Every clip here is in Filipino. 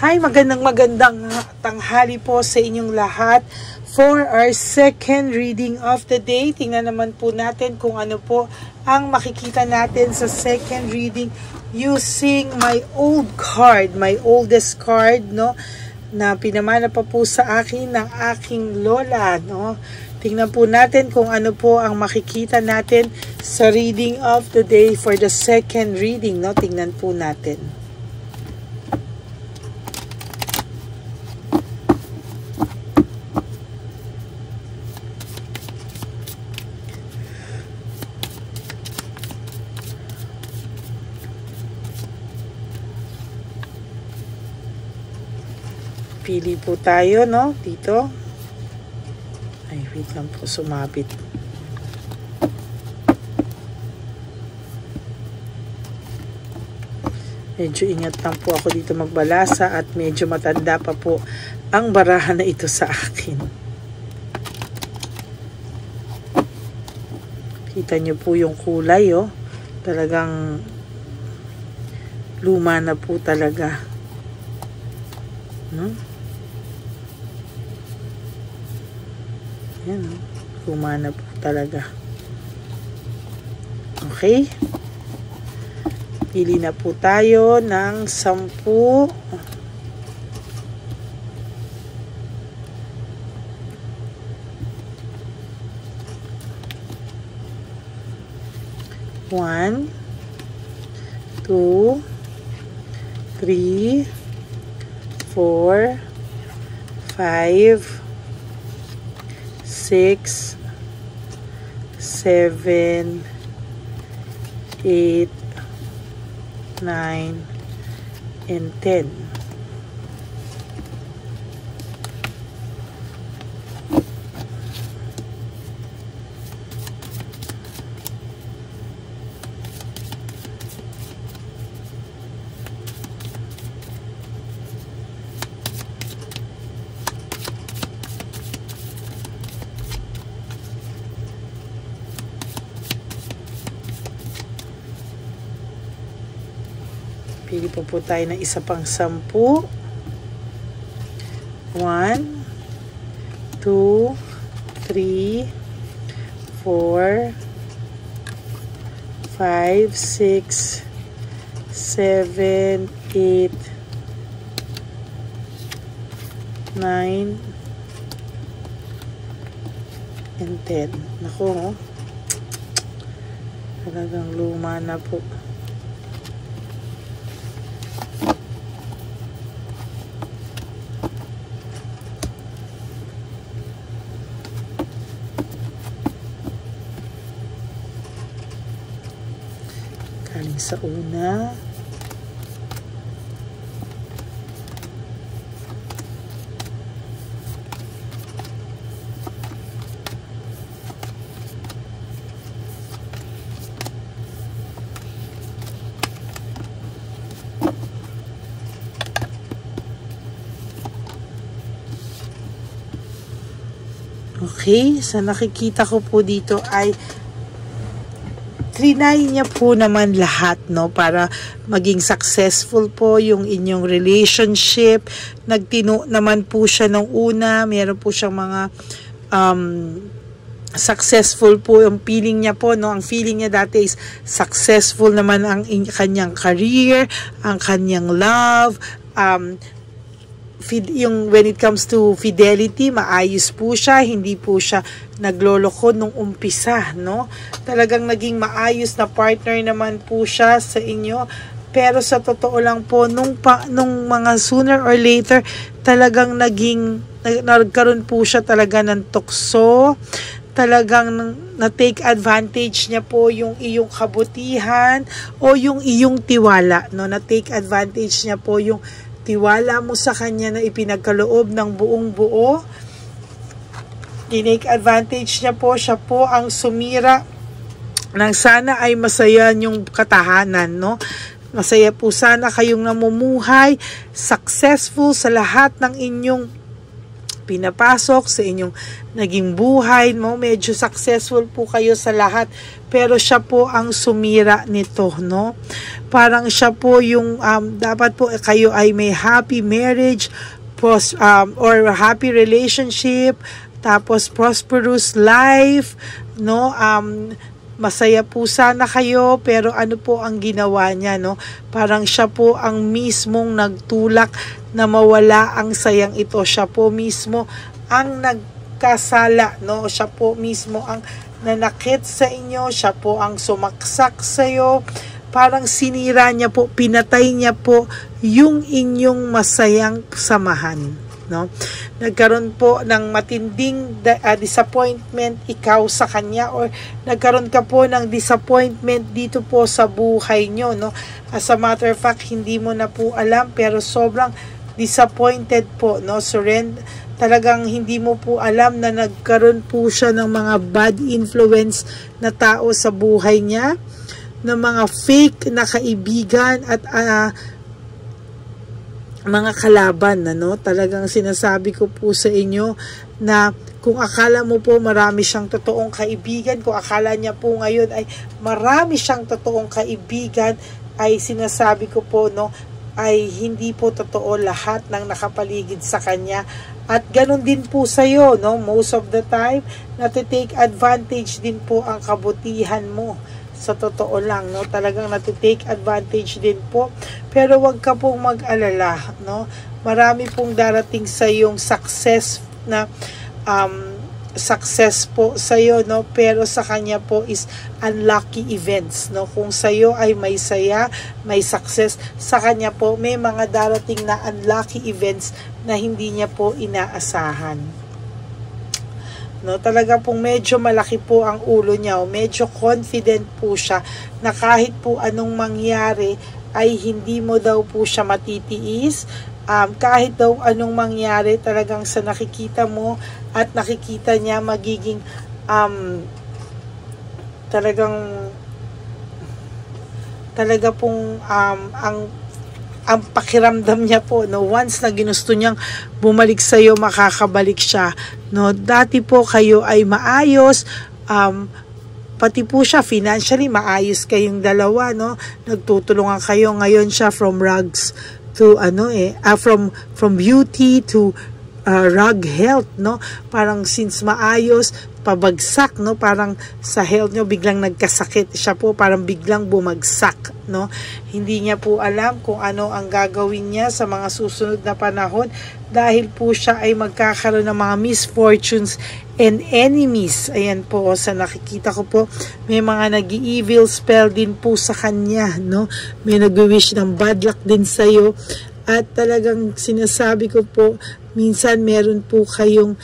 Hi, magandang tanghali po sa inyong lahat. For our second reading of the day, tingnan naman po natin kung ano po ang makikita natin sa second reading using my oldest card, no, na pinamana pa po sa akin ng aking lola, no. Tingnan po natin kung ano po ang makikita natin sa reading of the day for the second reading, no. Tingnan po natin. Pili po tayo, no? Dito. Ay, wait lang po. Sumabit. Medyo ingat lang po ako dito magbalasa at medyo matanda pa po ang barahan na ito sa akin. Kita nyo po yung kulay, oh. Talagang luma na po talaga. No? Yan, gumana po talaga. Okay. Pili na po tayo ng 10. 1, 2, 3, 4, 5, 6, 7, 8, 9, and 10. Pili po tayo ng isa pang 10. 1, 2, 3, 4, 5, 6, 7, 8, 9, and 10. Naku, no? Talagang luma na po. Galing sa una. Okay, sa nakikita ko po dito ay trinay niya po naman lahat, no, para maging successful po yung inyong relationship. Nagtino naman po siya nung una, meron po siyang mga successful po yung feeling niya po, no. Ang feeling niya dati is successful naman ang kanyang career, ang kanyang love, yung when it comes to fidelity, maayos po siya, hindi po siya nagloloko nung umpisa, no? Talagang naging maayos na partner naman po siya sa inyo. Pero sa totoo lang po, nung mga sooner or later, talagang nagkaroon po siya talaga ng tukso. Talagang na-take advantage niya po yung iyong kabutihan o yung iyong tiwala, no? Na-take advantage niya po yung tiwala mo sa kanya na ipinagkaloob ng buong buo. Tinake advantage niya po. Siya po ang sumira nang sana ay masaya yung katahanan, no? Masaya po sana kayong namumuhay, successful sa lahat ng inyong pinapasok, sa inyong naging buhay mo. Medyo successful po kayo sa lahat. pero siya po ang sumira nito, no? Parang siya po yung dapat po kayo ay may happy marriage, or happy relationship, tapos prosperous life, no? Masaya po sana kayo, pero ano po ang ginawa niya, no? Parang siya po ang mismong nagtulak na mawala ang sayang ito. Siya po mismo ang nagkasala, no? Siya po mismo ang nanakit sa inyo, siya po ang sumaksak sa iyo. Parang sinira niya po, pinatay niya po yung inyong masayang samahan, no? Nagkaroon po ng matinding disappointment ikaw sa kanya, or nagkaroon ka po ng disappointment dito po sa buhay nyo, no? As a matter of fact, hindi mo na po alam, pero sobrang disappointed po, no? Talagang hindi mo po alam na nagkaroon po siya ng mga bad influence na tao sa buhay niya, ng mga fake na kaibigan at mga kalaban, ano? Talagang sinasabi ko po sa inyo na kung akala mo po marami siyang totoong kaibigan, kung akala niya po ngayon ay marami siyang totoong kaibigan, ay sinasabi ko po, no, ay hindi po totoo lahat ng nakapaligid sa kanya. At ganun din po sa iyo, no? Most of the time, natitake advantage din po ang kabutihan mo. Sa totoo lang, no? Talagang natitake advantage din po. Pero wag ka pong mag-alala, no? Marami pong darating sa yung success na success po sa iyo, no? Pero sa kanya po is unlucky events, no? Kung sa iyo ay may saya, may success, sa kanya po may mga darating na unlucky events na hindi niya po inaasahan. No, talaga pong medyo malaki po ang ulo niya, o medyo confident po siya na kahit po anong mangyari ay hindi mo daw po siya matitiis. Kahit daw anong mangyari, talagang sa nakikita mo at nakikita niya, magiging talaga pong ang pakiramdam niya po, no, once na ginusto niyang bumalik sa iyo, makakabalik siya, no? Dati po kayo ay maayos, pati po siya financially maayos kayong dalawa, no? Nagtutulungan kayo. Ngayon siya from rags to from beauty to rug health, no? Parang since maayos, pabagsak, no? Parang sa health nyo biglang nagkasakit. Siya po parang biglang bumagsak, no? Hindi niya po alam kung ano ang gagawin niya sa mga susunod na panahon, dahil po siya ay magkakaroon ng mga misfortunes and enemies. Ayan po, sa nakikita ko po, may mga nag-evil spell din po sa kanya, no? May nag-wish ng bad luck din sa'yo. At talagang sinasabi ko po, minsan meron po kayong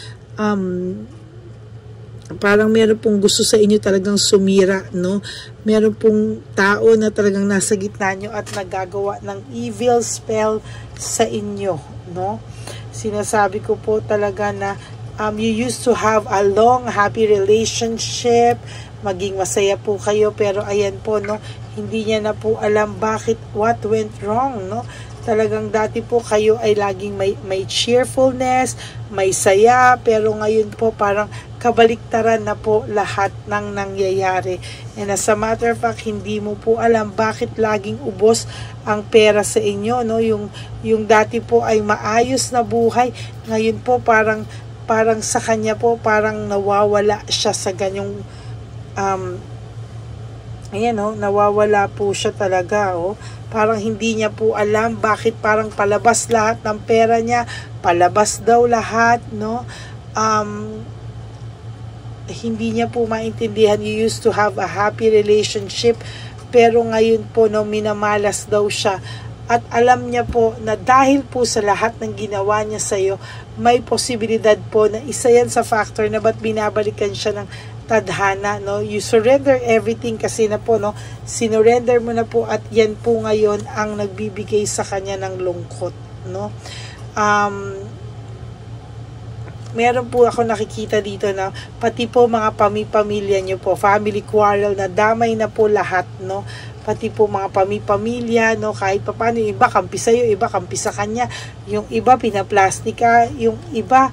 parang meron pong gusto sa inyo talagang sumira, no? Meron pong tao na talagang nasa gitna nyo at nagagawa ng evil spell sa inyo, no? Sinasabi ko po talaga na you used to have a long, happy relationship, maging masaya po kayo, pero ayan po, no? Hindi niya na po alam what went wrong, no? Talagang dati po kayo ay laging may cheerfulness, may saya, pero ngayon po parang kabaliktaran na po lahat ng nangyayari. And as a matter of fact, hindi mo po alam bakit laging ubos ang pera sa inyo, no? Yung dati po ay maayos na buhay, ngayon po parang sa kanya po parang nawawala siya sa ganyong ayan, no? Nawawala po siya talaga, oh. Parang hindi niya po alam bakit parang palabas lahat ng pera niya, palabas daw lahat, no? Hindi niya po maintindihan. You used to have a happy relationship, pero ngayon po, no, minamalas daw siya. At alam niya po na dahil po sa lahat ng ginawa niya sa iyo, may posibilidad po na isa yan sa factor na ba't binabalikan siya ng tadhana, no? You surrender everything kasi na po, no? Sinurrender mo na po, at yan po ngayon ang nagbibigay sa kanya ng lungkot, no? Meron po ako nakikita dito na pati po mga pamilya nyo po, family quarrel, na damay na po lahat, no? Pati po mga pamilya, no? Kahit pa paano, yung iba kampi sa'yo, iba kampi sa kanya, yung iba pinaplastika, yung iba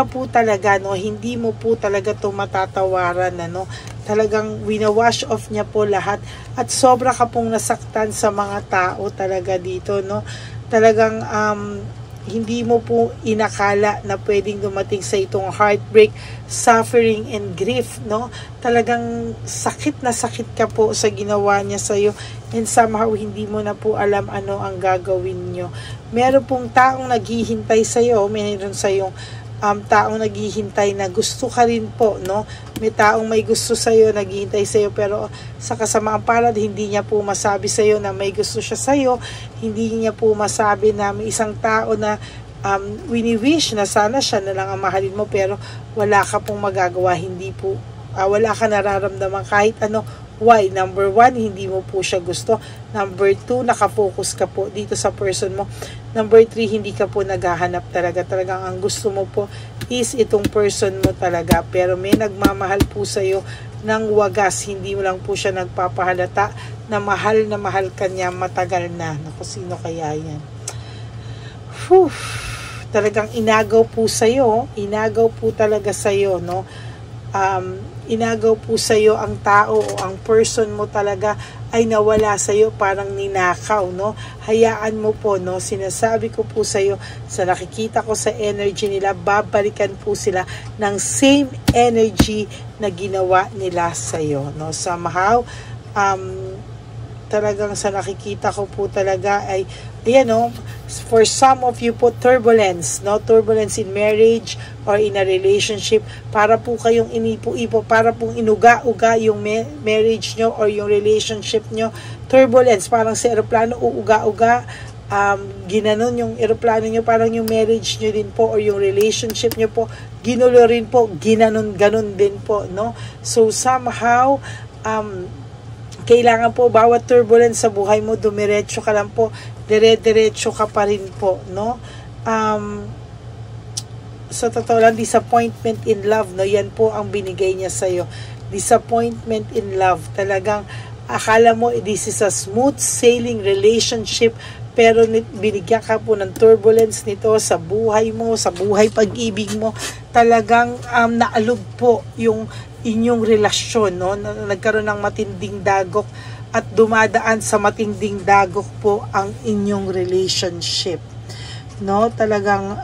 po talaga, no? Hindi mo po talaga ito matatawaran, ano? talagang winawash off niya po lahat at sobra ka pong nasaktan sa mga tao talaga dito, no? Talagang hindi mo po inakala na pwedeng dumating sa itong heartbreak, suffering, and grief, no? Talagang sakit na sakit ka po sa ginawa niya sa'yo, and somehow hindi mo na po alam ano ang gagawin nyo. Meron pong taong naghihintay sa'yo, meron sa'yong taong naghihintay na gusto ka rin po, no? May taong may gusto sa'yo, naghihintay sa'yo, pero sa kasamaang palad, hindi niya po masabi sa'yo na may gusto siya sa'yo, hindi niya po masabi na may isang tao na wini-wish na sana siya na lang ang mahalin mo, pero wala ka pong magagawa, hindi po, wala ka nararamdaman kahit ano. Why? Number 1, hindi mo po siya gusto. Number 2, nakafocus ka po dito sa person mo. Number 3, hindi ka po naghahanap talaga. Talagang ang gusto mo po is itong person mo talaga. Pero may nagmamahal po sa'yo ng wagas. Hindi mo lang po siya nagpapahalata na mahal ka niya matagal na. Naku, sino kaya yan? Whew. Talagang inagaw po sa'yo. Inagaw po talaga sa'yo, no? Inagaw po sa'yo ang tao o ang person mo talaga ay nawala sa'yo, parang ninakaw, no? Hayaan mo po, no? Sinasabi ko po sa'yo, sa nakikita ko sa energy nila, babalikan po sila ng same energy na ginawa nila sa'yo, no? Somehow, talagang sa nakikita ko po talaga ay, ayan, no? For some of you po, turbulence, no? Turbulence in marriage or in a relationship, para po kayong inipo-ipo, para pong inuga-uga yung marriage nyo or yung relationship nyo. Turbulence, parang sa aeroplano, uuga-uga, ginanon yung aeroplano nyo, parang yung marriage nyo din po or yung relationship nyo po, ginulo rin po, ginanon-ganon din po, no? So somehow, kailangan po bawat turbulence sa buhay mo, dumiretso ka lang po, dire-diretso ka pa rin po, no? Sa totoo lang, disappointment in love, no? Yan po ang binigay niya sa'yo. Disappointment in love. Talagang akala mo this is a smooth sailing relationship, pero binigyan ka po ng turbulence nito sa buhay mo, sa buhay pag-ibig mo. Talagang naalog po yung inyong relasyon, no? Nagkaroon ng matinding dagok at dumadaan sa matinding dagok po ang inyong relationship, no? Talagang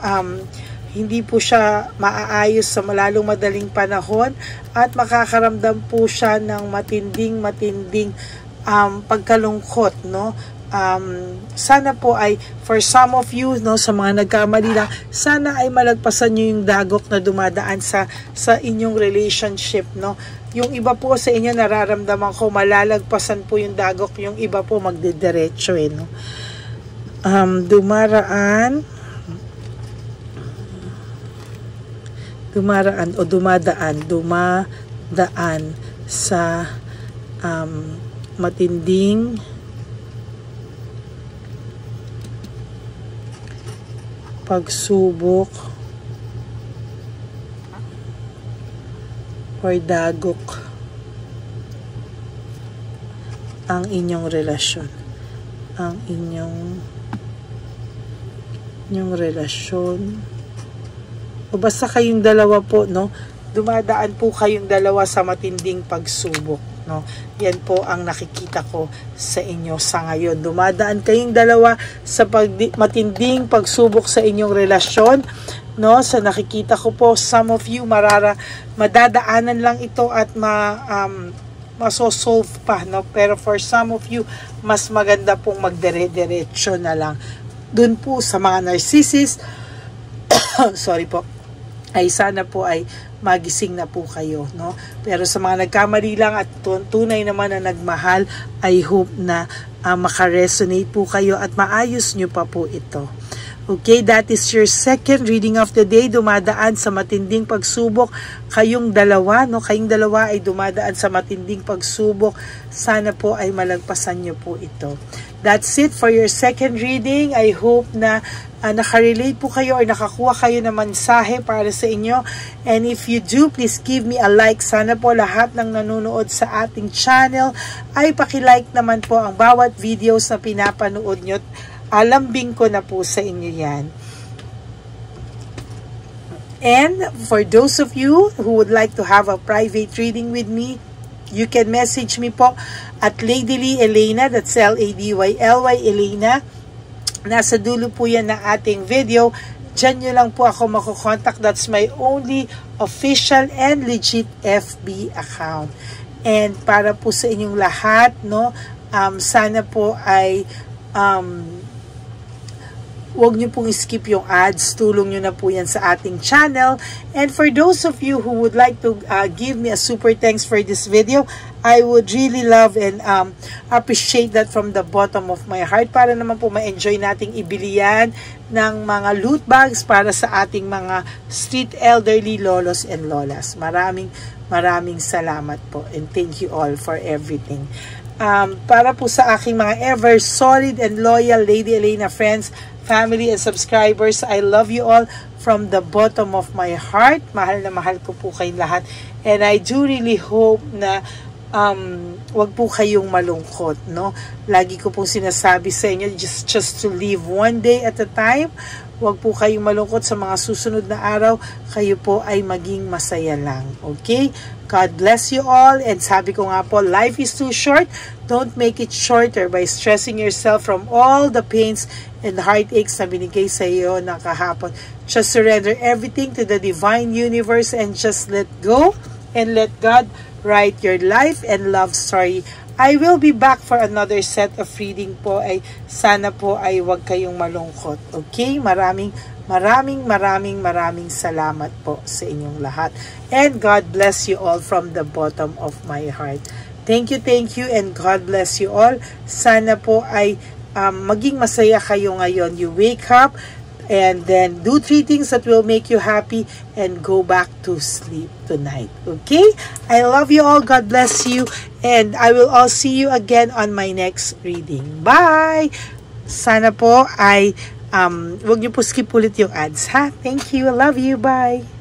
hindi po siya maaayos sa lalong madaling panahon at makakaramdam po siya ng matinding pagkalungkot, no? Sana po ay, for some of you, no, sa mga nagkamali lang, sana ay malagpasan nyo yung dagok na dumadaan sa inyong relationship, no? Yung iba po sa inyo, nararamdaman ko, malalagpasan po yung dagok, yung iba po magdidiretso, no? Dumadaan sa matinding pagsubok or dagok ang inyong relasyon. Ang inyong relasyon. O basta kayong dalawa po, no? Dumadaan po kayong dalawa sa matinding pagsubok, no? Yan po ang nakikita ko sa inyo sa ngayon. Dumadaan kayong dalawa sa matinding pagsubok sa inyong relasyon, no? Sa nakikita ko po, some of you madadaanan lang ito at masosolve pa, no? Pero for some of you, mas maganda pong magdire-diretso na lang. Dun po sa mga narcissist, sorry po, ay sana po ay magising na po kayo, no? Pero sa mga nagkamali lang at tunay naman na nagmahal, I hope na makaresonate po kayo at maayos nyo pa po ito. Okay, that is your second reading of the day. Dumadaan sa matinding pagsubok kayong dalawa, no? Kayong dalawa ay dumadaan sa matinding pagsubok. Sana po ay malagpasan nyo po ito. That's it for your second reading. I hope na nakarelate po kayo or nakakuha kayo ng mensahe para sa inyo. And if you do, please give me a like. Sana po lahat ng nanonood sa ating channel ay pakilike naman po ang bawat videos na pinapanood nyo. Alambing ko na po sa inyo yan. And for those of you who would like to have a private reading with me, you can message me po at Ladyly Elena, that's Ladyly Elena. Nasa dulo po yan ng ating video. Diyan nyo lang po ako makukontak. That's my only official and legit FB account. And para po sa inyong lahat, no, sana po ay huwag nyo pong skip yung ads. Tulong nyo na po yan sa ating channel. And for those of you who would like to give me a super thanks for this video, I would really love and appreciate that from the bottom of my heart para naman po ma-enjoy nating ibili yan ng mga loot bags para sa ating mga street elderly lolos and lolas. Maraming salamat po and thank you all for everything. Para po sa aking mga ever solid and loyal Lady Elena friends, family and subscribers, I love you all from the bottom of my heart. Mahal na mahal ko po kayong lahat. And I do really hope na wag po kayong malungkot, no? Lagi ko pong sinasabi sa inyo, just to live one day at a time. Wag po kayong malungkot sa mga susunod na araw. Kayo po ay maging masaya lang. Okay? God bless you all. And sabi ko nga po, life is too short. Don't make it shorter by stressing yourself from all the pains and heartaches na binigay sa iyo na kahapon. Just surrender everything to the divine universe and just let go and let God write your life and love story. I will be back for another set of reading po. Ay sana po ay wag kayong malungkot. Okay? Maraming salamat po sa inyong lahat. And God bless you all from the bottom of my heart. Thank you, and God bless you all. Sana po ay maging masaya kayo ngayon. You wake up and then do 3 things that will make you happy and go back to sleep tonight. Okay? I love you all. God bless you. And I will all see you again on my next reading. Bye! Sana po ay wag niyo po skip ulit yung ads, ha? Thank you. I love you. Bye!